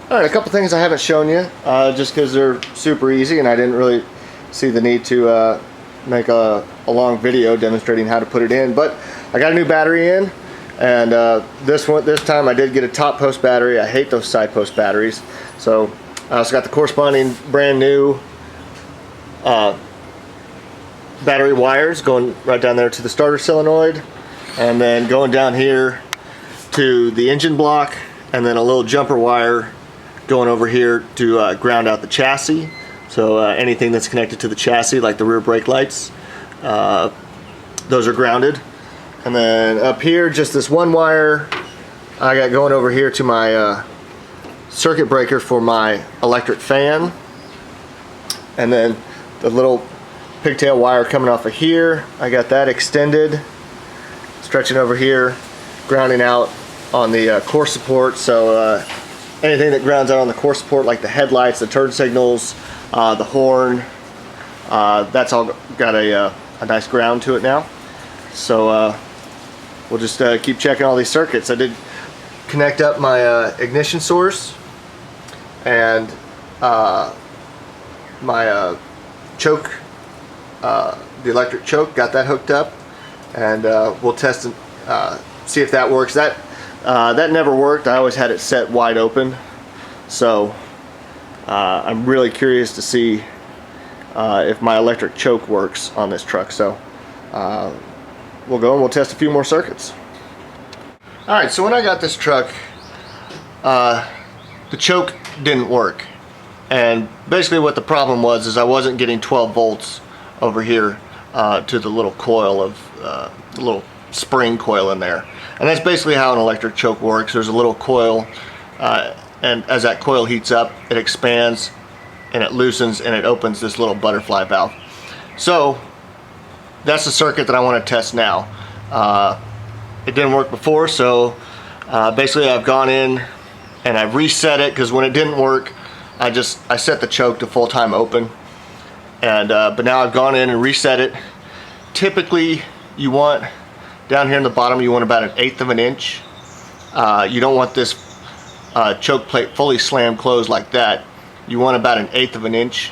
All right, a couple things I haven't shown you, just because they're super easy and I didn't really see the need to make a long video demonstrating how to put it in. But I got a new battery in, and this time I did get a top post battery. I hate those side post batteries. So I also got the corresponding brand new battery wires going right down there to the starter solenoid, and then going down here to the engine block, and then a little jumper wire going over here to ground out the chassis. So anything that's connected to the chassis, like the rear brake lights, those are grounded. And then up here, just this one wire I got going over here to my circuit breaker for my electric fan. And then the little pigtail wire coming off of here, I got that extended, stretching over here, grounding out on the core support. So anything that grounds out on the core support, like the headlights, the turn signals, the horn, that's all got a nice ground to it now. So we'll just keep checking all these circuits. I did connect up my ignition source and my choke, the electric choke, got that hooked up, and we'll test and see if that works. That never worked. I always had it set wide open, so I'm really curious to see if my electric choke works on this truck. So we'll go and we'll test a few more circuits. Alright, so when I got this truck, the choke didn't work, and basically what the problem was is I wasn't getting 12 volts over here to the little coil of the little spring coil in there. And that's basically how an electric choke works. There's a little coil, and as that coil heats up, it expands and it loosens and it opens this little butterfly valve. So that's the circuit that I want to test now. It didn't work before, so basically I've gone in and I've reset it, because when it didn't work, I set the choke to full-time open, and but now I've gone in and reset it. Typically you want, down here in the bottom, you want about 1/8 of an inch. You don't want this choke plate fully slammed closed like that. You want about 1/8 of an inch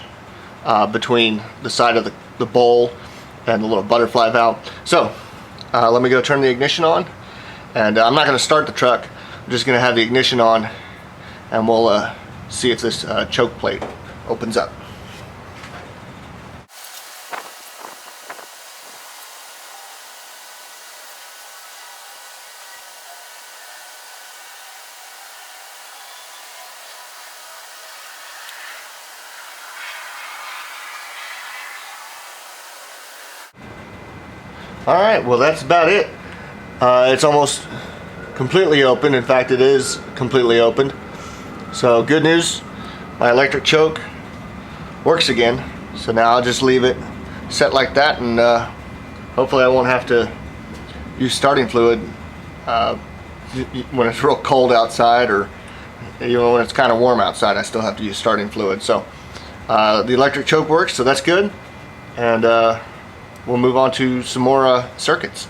between the side of the bowl and the little butterfly valve. So let me go turn the ignition on, and I'm not going to start the truck. I'm just going to have the ignition on, and we'll see if this choke plate opens up. Alright, well that's about it. It's almost completely open. In fact, it is completely opened. So good news, my electric choke works again. So now I'll just leave it set like that, and hopefully I won't have to use starting fluid when it's real cold outside, or even when it's kind of warm outside. I still have to use starting fluid. So the electric choke works, so that's good. And we'll move on to some more circuits.